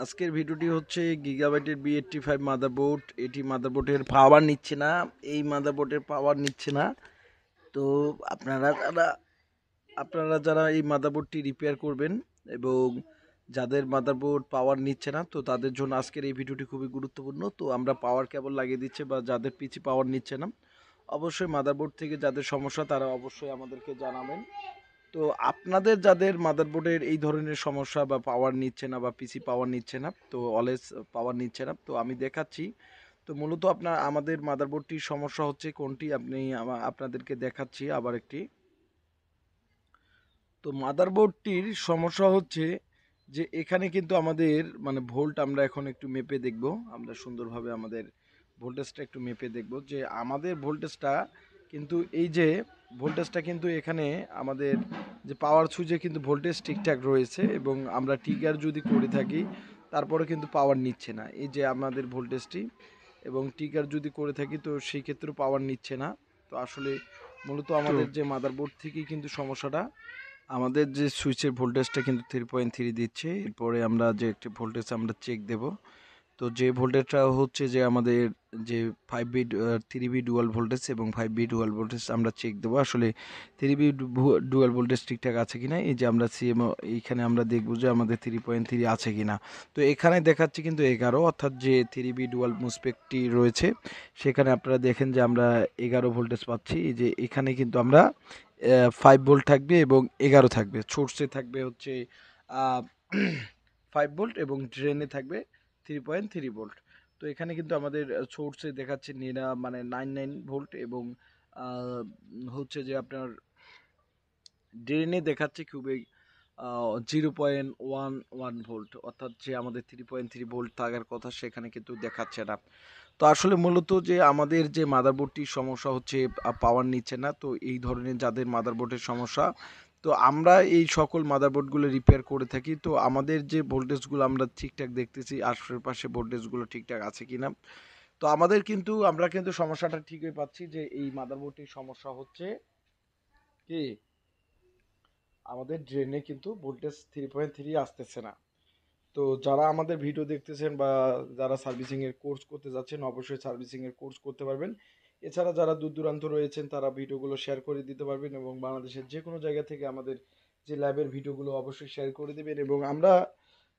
আজকের ভিডিওটি হচ্ছে গিগাবাইটের B85 মাদারবোর্ড। এটি মাদারবোর্ডের পাওয়ার নিচ্ছে না, এই মাদারবোর্ডের পাওয়ার নিচ্ছে না। তো আপনারা যারা আপনারা যারা এই মাদারবোর্ডটি রিপেয়ার করবেন এবং যাদের মাদারবোর্ড পাওয়ার নিচ্ছে না, তো তাদের জন্য আজকের এই ভিডিওটি খুবই গুরুত্বপূর্ণ। তো আমরা পাওয়ার কেবল লাগিয়ে দিচ্ছে বা যাদের পিসি পাওয়ার নিচ্ছে না, অবশ্যই মাদারবোর্ড থেকে যাদের সমস্যা তারা অবশ্যই আমাদেরকে জানাবেন। তো আপনাদের যাদের মাদারবোর্ডের এই ধরনের সমস্যা বা পাওয়ার নিচ্ছে না বা পিসি পাওয়ার নিচ্ছে না, তো অলওয়েজ পাওয়ার নিচ্ছে না, তো আমি দেখাচ্ছি। তো মূলত আমাদের মাদারবোর্ডটির সমস্যা হচ্ছে কোনটি আপনি আপনাদেরকে দেখাচ্ছি আবার একটি। তো মাদারবোর্ডটির সমস্যা হচ্ছে যে এখানে কিন্তু আমাদের মানে ভোল্ট আমরা এখন একটু মেপে দেখব। আমরা সুন্দরভাবে আমাদের ভোল্টেজটা একটু মেপে দেখব যে আমাদের ভোল্টেজটা কিন্তু এই যে ভোল্টেজটা কিন্তু এখানে আমাদের যে পাওয়ার সুইচে কিন্তু ভোল্টেজ ঠিকঠাক রয়েছে এবং আমরা ট্রিগার যদি করে থাকি তারপরে কিন্তু পাওয়ার নিচ্ছে না। এই যে আমাদের ভোল্টেজটি এবং ট্রিগার যদি করে থাকি তো সেই ক্ষেত্রেও পাওয়ার নিচ্ছে না। তো আসলে মূলত তো আমাদের যে মাদারবোর্ড থেকেই কিন্তু সমস্যাটা। আমাদের যে সুইচের ভোল্টেজটা কিন্তু 3.3 দিচ্ছে। এরপরে আমরা যে একটি ভোল্টেজ আমরা চেক দেব। তো যে ভোল্টেজটা হচ্ছে যে আমাদের যে 5B 3B ডুয়াল ভোল্টেজ এবং 5B ডুয়াল ভোল্টেজ আমরা চেক দেব। আসলে 3B ডুয়াল ভোল্টেজ ঠিকঠাক আছে কিনা। এই যে আমরা সিএমও এইখানে আমরা দেখব যে আমাদের 3.3 আছে কিনা। তো এখানে দেখাচ্ছে কিন্তু 11, অর্থাৎ যে 3B ডুয়াল মুসপেকটি রয়েছে সেখানে আপনারা দেখেন যে আমরা 11 ভোল্টেজ পাচ্ছি। এই যে এখানে কিন্তু আমরা 5 ভোল্ট থাকবে এবং 11 থাকবে। সোর্সে থাকবে হচ্ছে 5 ভোল্ট এবং ড্রেনে থাকবে 3.3 ভোল্ট। তো এখানে কিন্তু আমাদের সোর্সে দেখাচ্ছে মানে 99 ভোল্ট এবং আহ, হচ্ছে যে আপনার ড্রেনে দেখাচ্ছে খুবই 0.11 ভোল্ট, অর্থাৎ যে আমাদের 3.3 ভোল্ট থাকার কথা সেখানে কিন্তু দেখাচ্ছে না। তো আসলে মূলত যে আমাদের যে মাদারবোর্ডটির সমস্যা হচ্ছে পাওয়ার নিচ্ছে না। তো এই ধরনের যাদের মাদারবোর্ডের সমস্যা, তো আমরা এই সকল মাদারবোর্ডগুলো রিপেয়ার করে থাকি। তো আমাদের যে ভোল্টেজগুলো আমরা ঠিকঠাক দেখতেছি আশেপাশে ভোল্টেজগুলো ঠিকঠাক আছে কিনা। তো আমরা কিন্তু সমস্যাটা ঠিকই পাচ্ছি যে এই মাদারবোর্ডটির সমস্যা হচ্ছে কি আমাদের ড্রেনে কিন্তু ভোল্টেজ 3.3 আসতেছে না। তো যারা আমাদের ভিডিও দেখতেছেন বা যারা সার্ভিসিং এর কোর্স করতে যাচ্ছেন অবশ্যই সার্ভিসিং এর কোর্স করতে পারবেন। এছাড়া যারা দূর দূরান্ত রয়েছেন তারা ভিডিওগুলো শেয়ার করে দিতে পারবেন এবং বাংলাদেশের যে কোনো জায়গা থেকে আমাদের যে ল্যাবের ভিডিওগুলো অবশ্যই শেয়ার করে দেবেন এবং আমরা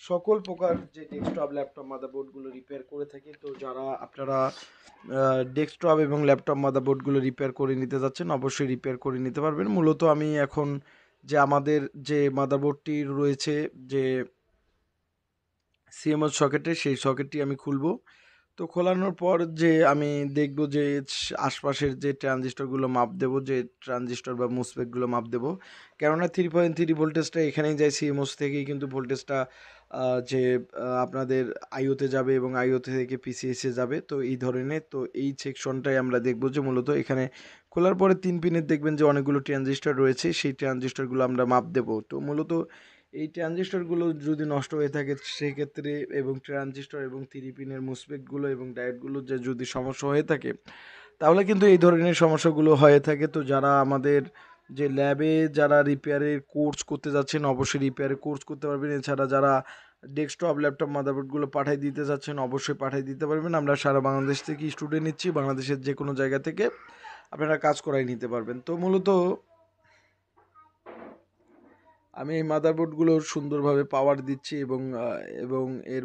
সকল প্রকার যে ডেস্কটপ ল্যাপটপ মাদারবোর্ডগুলো রিপেয়ার করে থাকি। তো যারা আপনারা ডেস্কটপ এবং ল্যাপটপ মাদারবোর্ডগুলো রিপেয়ার করে নিতে যাচ্ছেন অবশ্যই রিপেয়ার করে নিতে পারবেন। মূলত আমি এখন যে আমাদের যে মাদারবোর্ডটি রয়েছে যে সিএমওস সকেটে সেই সকেটটি আমি খুলব। তো খোলানোর পর যে আমি দেখব যে আশপাশের যে ট্রানজিস্টরগুলো মাপ দেব, যে ট্রানজিস্টর বা মুসফেটগুলো মাপ দেব। কেননা 3.3 ভোল্টেজটা এখানেই যায়, সিএমওস থেকেই কিন্তু ভোল্টেজটা যে আপনাদের আইওতে যাবে এবং আইওতে থেকে পিসিএসে যাবে। তো এই ধরনের তো এই সেকশনটাই আমরা দেখব যে মূলত এখানে খোলার পরে 3 পিনের দেখবেন যে অনেকগুলো ট্রানজিস্টর রয়েছে, সেই ট্রানজিস্টরগুলো আমরা মাপ দেব। তো মূলত এই ট্রানজিস্টরগুলো যদি নষ্ট হয়ে থাকে সেক্ষেত্রে এবং ট্রানজিস্টর এবং 3 পিনের মুসফেটগুলো এবং ডায়োডগুলো যে যদি সমস্যা হয়ে থাকে তাহলে কিন্তু এই ধরনের সমস্যাগুলো হয়ে থাকে। তো যারা আমাদের যে ল্যাবে যারা রিপেয়ারের কোর্স করতে যাচ্ছেন অবশ্যই রিপেয়ারের কোর্স করতে পারবেন। এছাড়া যারা ডেস্কটপ ল্যাপটপ মাদারবোর্ডগুলো পাঠিয়ে দিতে যাচ্ছেন অবশ্যই পাঠিয়ে দিতে পারবেন। আমরা সারা বাংলাদেশ থেকে স্টুডেন্ট নিচ্ছি, বাংলাদেশের যে কোনো জায়গা থেকে আপনারা কাজ করাই নিতে পারবেন। তো মূলত আমি এই মাদারবোর্ডগুলো সুন্দরভাবে পাওয়ার দিচ্ছি এবং এর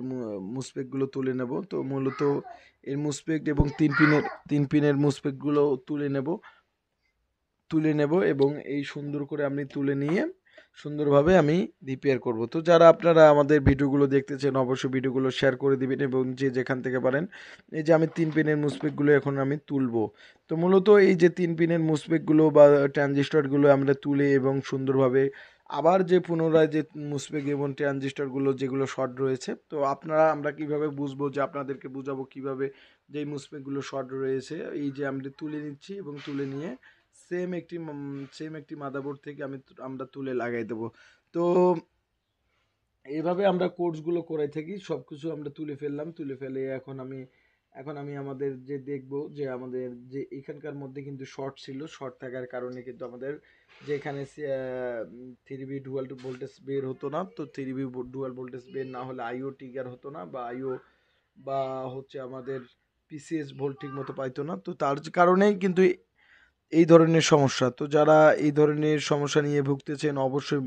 মুসপেকগুলো তুলে নেব। তো মূলত এর মুসপেক এবং তিন পিনের মুসপেকগুলো তুলে নেব এবং এই সুন্দর করে আমি তুলে নিয়ে সুন্দরভাবে আমি রিপেয়ার করব। তো যারা আপনারা আমাদের ভিডিওগুলো দেখতেছেন অবশ্যই ভিডিওগুলো শেয়ার করে দিবেন এবং যে যেখান থেকে পারেন। এই যে আমি 3 পিনের মুসপেকগুলো এখন আমি তুলবো। তো মূলত এই যে 3 পিনের মুসপেকগুলো বা ট্রানজিস্টরগুলো আমরা তুলে এবং সুন্দরভাবে আবার যে পুনরায় যে মুসপেক এবং ট্রানজিস্টরগুলো যেগুলো শর্ট রয়েছে, তো আমরা কিভাবে বুঝবো যে আপনাদেরকে বুঝাবো কিভাবে যে মুসপেকগুলো শর্ট রয়েছে। এই যে আমরা তুলে নিচ্ছি এবং তুলে নিয়ে সেম একটি মাদারবোর্ড থেকে আমরা তুলে লাগাই দেবো। তো এইভাবে আমরা কোর্সগুলো করে থাকি, সব কিছু আমরা তুলে ফেললাম, তুলে ফেলে এখন আমি এখন আমি আমাদের যে দেখব যে আমাদের যে এখানকার মধ্যে কিন্তু শর্ট ছিল, শর্ট থাকার কারণে কিন্তু আমাদের যে এখানে 3B ডুয়াল ভোল্টেজ বের হতো না। তো 3B ডুয়াল ভোল্টেজ বের না হলে আইও ট্রিগার হতো না, বা আইও বা হচ্ছে আমাদের পিসিএস ভোল্ট ঠিক মতো পাইতো না। তো তার কারণেই কিন্তু এই ধরনের সমস্যা। তো যারা এই ধরনের সমস্যা নিয়ে ভুগতেছেন অবশ্যই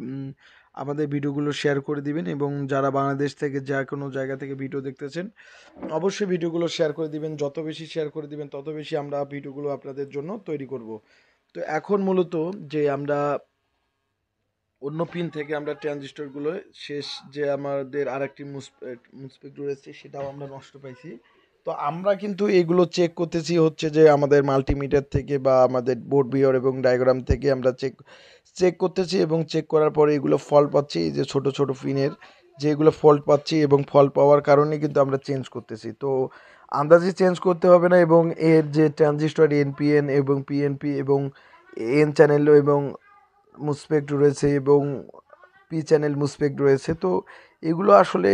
আমাদের ভিডিওগুলো শেয়ার করে দিবেন, এবং যারা বাংলাদেশ থেকে যে কোনো জায়গা থেকে ভিডিও দেখতেছেন অবশ্যই ভিডিওগুলো শেয়ার করে দিবেন। যত বেশি শেয়ার করে দিবেন তত বেশি আমরা ভিডিওগুলো আপনাদের জন্য তৈরি করব। তো এখন মূলত যে আমরা অন্য পিন থেকে আমরা ট্রানজিস্টরগুলো শেষ যে আমাদের আরেকটি মুসপেক রয়েছে সেটাও আমরা নষ্ট পাইছি। তো আমরা কিন্তু এগুলো চেক করতেছি হচ্ছে যে আমাদের মাল্টিমিটার থেকে বা আমাদের বোর্ড বিয়ার এবং ডায়াগ্রাম থেকে আমরা চেক চেক করতেছি, এবং চেক করার পরে এগুলো ফল্ট পাচ্ছি, এই যে ছোট ছোট পিনের যেগুলো ফল্ট পাচ্ছি, এবং ফল্ট পাওয়ার কারণে কিন্তু আমরা চেঞ্জ করতেছি। তো আন্দাজে চেঞ্জ করতে হবে না, এবং এর যে ট্রানজিস্টর এনপিএন এবং পিএনপি এবং এন চ্যানেল এবং মুসপেক্ট রয়েছে এবং পি চ্যানেল মুসপেক্ট রয়েছে। তো এগুলো আসলে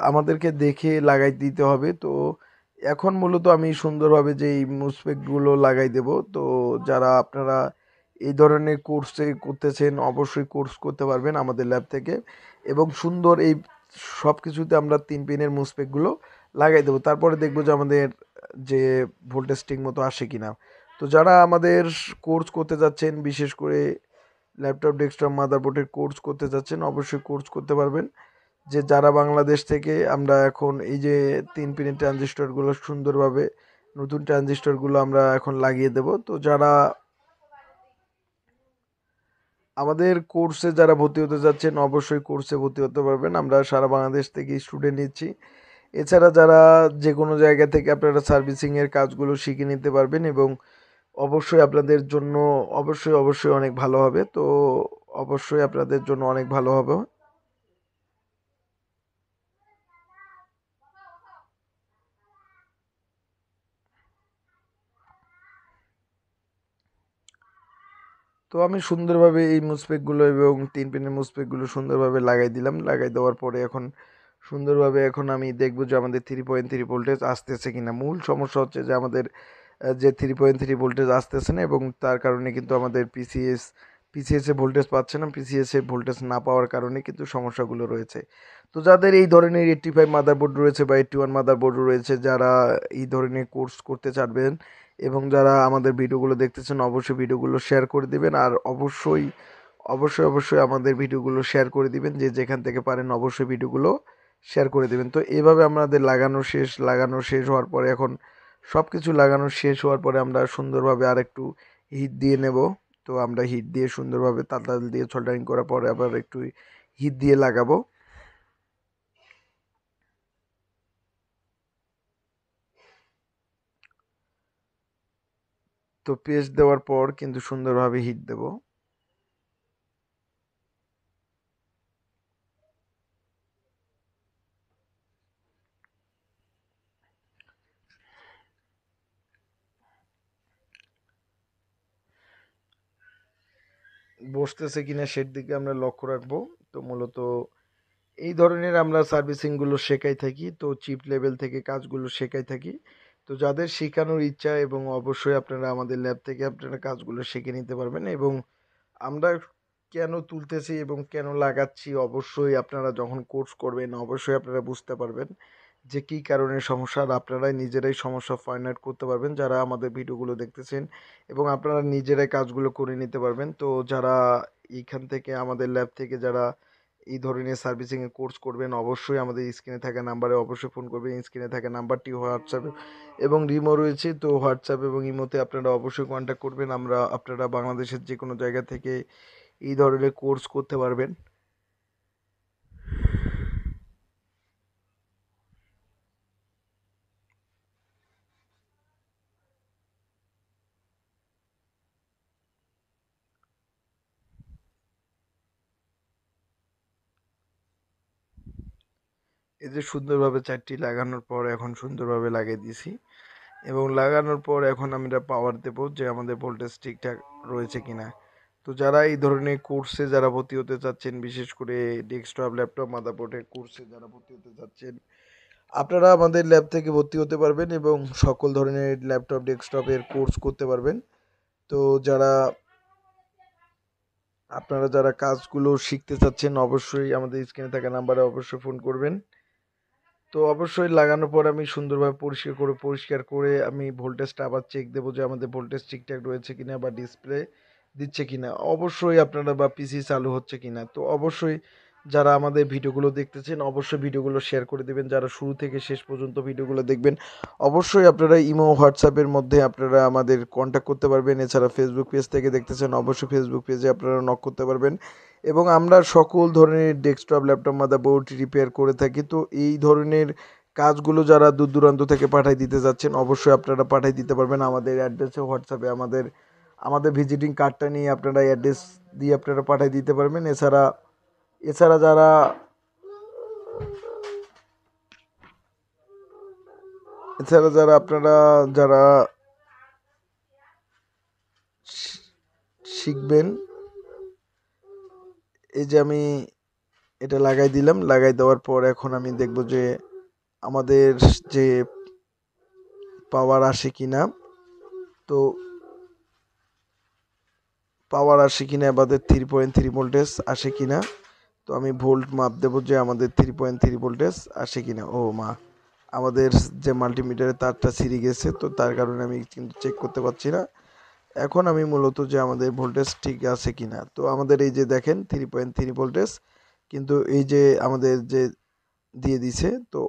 আমাদেরকে দেখে লাগাই দিতে হবে। তো এখন মূলত আমি সুন্দরভাবে যে এই মুসপেক্টগুলো লাগাই দেব। তো যারা আপনারা এই ধরনের কোর্সে করতেছেন অবশ্যই কোর্স করতে পারবেন আমাদের ল্যাব থেকে, এবং সুন্দর এই সব কিছুতে আমরা 3 পিনের মুসপেক্টগুলো লাগাই দেবো। তারপরে দেখবো যে আমাদের যে ভোল্টেজ ঠিক মতো আসে কিনা। তো যারা আমাদের কোর্স করতে যাচ্ছেন, বিশেষ করে ল্যাপটপ ডেস্কটপ মাদারবোর্ডের কোর্স করতে যাচ্ছেন অবশ্যই কোর্স করতে পারবেন। যে যারা বাংলাদেশ থেকে আমরা এখন এই যে 3 পিনের ট্রানজিস্টরগুলো সুন্দরভাবে নতুন ট্রানজিস্টরগুলো আমরা এখন লাগিয়ে দেব। তো যারা আমাদের কোর্সে যারা ভর্তি হতে যাচ্ছেন অবশ্যই কোর্সে ভর্তি হতে পারবেন। আমরা সারা বাংলাদেশ থেকে স্টুডেন্ট নিচ্ছি। এছাড়া যারা যে কোনো জায়গা থেকে আপনারা সার্ভিসিংয়ের কাজগুলো শিখে নিতে পারবেন, এবং অবশ্যই আপনাদের জন্য অবশ্যই অনেক ভালো হবে। তো অবশ্যই আপনাদের জন্য অনেক ভালো হবে। তো আমি সুন্দরভাবে এই মুসপেকগুলো এবং 3 পিনের মুসপেকগুলো সুন্দরভাবে লাগাই দিলাম। লাগাই দেওয়ার পরে এখন সুন্দরভাবে এখন আমি দেখব যে আমাদের 3.3 ভোল্টেজ আসতেছে কিনা। মূল সমস্যা হচ্ছে যে আমাদের যে 3.3 ভোল্টেজ আসতেছে না, এবং তার কারণে কিন্তু আমাদের পিসিএস এ ভোল্টেজ পাচ্ছে না। পিসিএস এ ভোল্টেজ না পাওয়ার কারণে কিন্তু সমস্যাগুলো রয়েছে। তো যাদের এই ধরনের 85 মাদারবোর্ড রয়েছে বা 81 মাদারবোর্ড রয়েছে, যারা এই ধরনের কোর্স করতে চাইবেন এবং যারা আমাদের ভিডিওগুলো দেখতেছেন অবশ্যই ভিডিওগুলো শেয়ার করে দিবেন। আর অবশ্যই আমাদের ভিডিওগুলো শেয়ার করে দিবেন। যে যেখান থেকে পারেন অবশ্যই ভিডিওগুলো শেয়ার করে দিবেন। তো এভাবে আমাদের লাগানো শেষ হওয়ার পরে এখন সব কিছু লাগানো শেষ হওয়ার পরে আমরা সুন্দরভাবে আর একটু হিট দিয়ে নেব। তো আমরা হিট দিয়ে সুন্দরভাবে তাতাল দিয়ে সোল্ডারিং করার পরে আবার একটু হিট দিয়ে লাগাবো। তো পেস্ট দেওয়ার পর কিন্তু সুন্দরভাবে হিট দেব। বসতেছে কিনা সের দিকে আমরা লক্ষ্য রাখবো। তো মূলত এই ধরনের আমরা সার্ভিসিংগুলো শেখাই থাকি। তো চিপ লেভেল থেকে কাজগুলো শেখাই থাকি। তো যাদের শেখানোর ইচ্ছা, এবং অবশ্যই আপনারা আমাদের ল্যাব থেকে আপনারা কাজগুলো শিখে নিতে পারবেন, এবং আমরা কেন তুলতেছি এবং কেন লাগাচ্ছি অবশ্যই আপনারা যখন কোর্স করবেন অবশ্যই আপনারা বুঝতে পারবেন যে কী কারণে সমস্যা। আর আপনারাই নিজেরাই সমস্যা ফাইন্ড আউট করতে পারবেন যারা আমাদের ভিডিওগুলো দেখতেছেন, এবং আপনারা নিজেরাই কাজগুলো করে নিতে পারবেন। তো যারা এইখান থেকে আমাদের ল্যাব থেকে যারা এই ধরনের সার্ভিসিংয়ের কোর্স করবেন অবশ্যই আমাদের স্ক্রিনে থাকা নাম্বারে অবশ্যই ফোন করবেন। স্ক্রিনে থাকা নাম্বারটি হোয়াটসঅ্যাপ এবং ইমো রয়েছে। তো হোয়াটসঅ্যাপ এবং ইমোতে আপনারা অবশ্যই কন্ট্যাক্ট করবেন। আপনারা বাংলাদেশের যে কোনো জায়গা থেকে এই ধরনের কোর্স করতে পারবেন। এই যে সুন্দরভাবে চারটি লাগানোর পর এখন সুন্দরভাবে লাগিয়ে দিয়েছি, এবং লাগানোর পর এখন আমরা পাওয়ার দেবো যে আমাদের ভোল্টেজ ঠিকঠাক রয়েছে কিনা। তো যারা এই ধরনের কোর্সে যারা ভর্তি হতে চাচ্ছেন, বিশেষ করে ডেস্কটপ ল্যাপটপ মাদারবোর্ডের কোর্সে যারা ভর্তি হতে চাচ্ছেন আপনারা আমাদের ল্যাব থেকে ভর্তি হতে পারবেন এবং সকল ধরনের ল্যাপটপ ডেস্কটপের কোর্স করতে পারবেন। তো আপনারা যারা কাজগুলো শিখতে চাচ্ছেন অবশ্যই আমাদের স্ক্রিনে থাকা নাম্বারে অবশ্যই ফোন করবেন। তো অবশ্যই লাগানোর পর আমি সুন্দরভাবে পরিষ্কার করে আমি ভোল্টেজটা আবার চেক দেবো যে আমাদের ভোল্টেজ ঠিকঠাক রয়েছে কিনা বা ডিসপ্লে দিচ্ছে কিনা, অবশ্যই আপনারা বা পিসি চালু হচ্ছে কিনা। তো অবশ্যই যারা আমাদের ভিডিওগুলো দেখতেছেন অবশ্যই ভিডিওগুলো শেয়ার করে দেবেন, যারা শুরু থেকে শেষ পর্যন্ত ভিডিওগুলো দেখবেন। অবশ্যই আপনারা ইমো হোয়াটসঅ্যাপের মধ্যে আপনারা আমাদের কন্ট্যাক্ট করতে পারবেন। এছাড়া ফেসবুক পেজ থেকে দেখতেছেন অবশ্যই ফেসবুক পেজে আপনারা নক করতে পারবেন। এবং আমরা সকল ধরনের ডেস্কটপ ল্যাপটপ মাদারবোর্ড রিপেয়ার করে থাকি। তো এই ধরনের কাজগুলো যারা দূর দূরান্ত থেকে পাঠিয়ে দিতে যাচ্ছেন অবশ্যই আপনারা পাঠিয়ে দিতে পারবেন আমাদের অ্যাড্রেসে হোয়াটসঅ্যাপে। আমাদের ভিজিটিং কার্ডটা নিয়ে আপনারা অ্যাড্রেস দিয়ে আপনারা পাঠিয়ে দিতে পারবেন। এছাড়া যারা আপনারা যারা শিখবেন, এই যে আমি এটা লাগাই দিলাম, লাগাই দেওয়ার পর এখন আমি দেখব যে আমাদের যে পাওয়ার আসে কিনা। তো পাওয়ার আসে কিনা, আমাদের 3.3 ভোল্টেজ আসে কিনা। তো আমি ভোল্ট মাপ দেবো যে আমাদের 3.3 ভোল্টেজ আসে কিনা। ও মা, আমাদের যে মাল্টিমিটারের তারটা ছিঁড়ে গেছে, তো তার কারণে আমি কিন্তু চেক করতে পারছি না। এখন আমি মূলত যে আমাদের ভোল্টেজ ঠিক আছে কিনা, তো আমাদের এই যে দেখেন 3.3 ভোল্টেজ, কিন্তু এই যে আমাদের যে দিয়ে দিছে, তো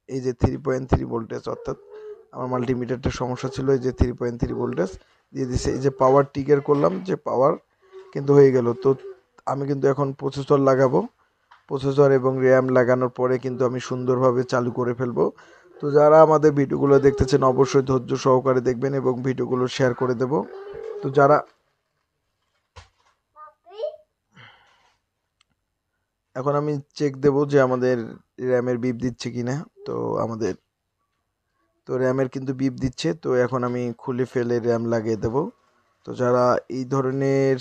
এই যে 3.3 ভোল্টেজ, অর্থাৎ আমার মাল্টিমিটারটা সমস্যা ছিল, এই যে 3.3 ভোল্টেজ দিয়ে দিছে। এই যে পাওয়ার টিকার করলাম, যে পাওয়ার কিন্তু হয়ে গেল। তো আমি কিন্তু এখন প্রসেসর লাগাবো, প্রসেসর এবং র্যাম লাগানোর পরে কিন্তু আমি সুন্দরভাবে চালু করে ফেলবো। তো যারা আমাদের ভিডিওগুলো দেখতেছেন অবশ্যই ধৈর্য সহকারে দেখবেন এবং ভিডিওগুলো শেয়ার করে দেব। তো এখন আমি চেক দেব যে আমাদের র্যামের বিপ দিচ্ছে কিনা। তো আমাদের র্যামের কিন্তু বিপ দিচ্ছে। তো এখন আমি খুলে ফেলে র্যাম লাগিয়ে দেব। তো যারা এই ধরনের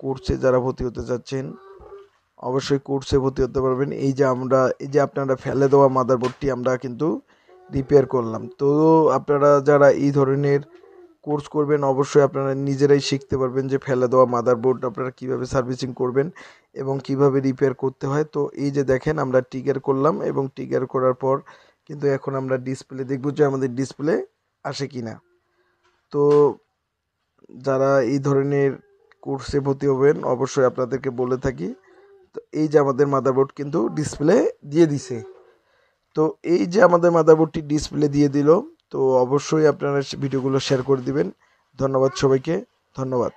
কোর্সে যারা ভর্তি হতে চাচ্ছেন অবশ্যই কোর্সে ভর্তি হতে পারবেন। এই যে আপনারা ফেলে দেওয়া মাদারবোর্ডটি আমরা কিন্তু রিপেয়ার করলাম। তো আপনারা যারা এই ধরনের কোর্স করবেন অবশ্যই আপনারা নিজেরাই শিখতে পারবেন যে ফেলে দেওয়া মাদারবোর্ড আপনারা কীভাবে সার্ভিসিং করবেন এবং কিভাবে রিপেয়ার করতে হয়। তো এই যে দেখেন আমরা ট্রিগার করলাম এবং ট্রিগার করার পর কিন্তু এখন আমরা ডিসপ্লে দেখব যে আমাদের ডিসপ্লে আসে কিনা। তো যারা এই ধরনের কোর্সে ভর্তি হবেন অবশ্যই আপনাদেরকে বলে থাকি, তো এই যে আমাদের মাদারবোর্ড কিন্তু ডিসপ্লে দিয়ে দিছে। তো এই যে আমাদের মাদারবোর্ডটি ডিসপ্লে দিয়ে দিল। তো অবশ্যই আপনারা ভিডিওগুলো শেয়ার করে দিবেন। ধন্যবাদ সবাইকে, ধন্যবাদ।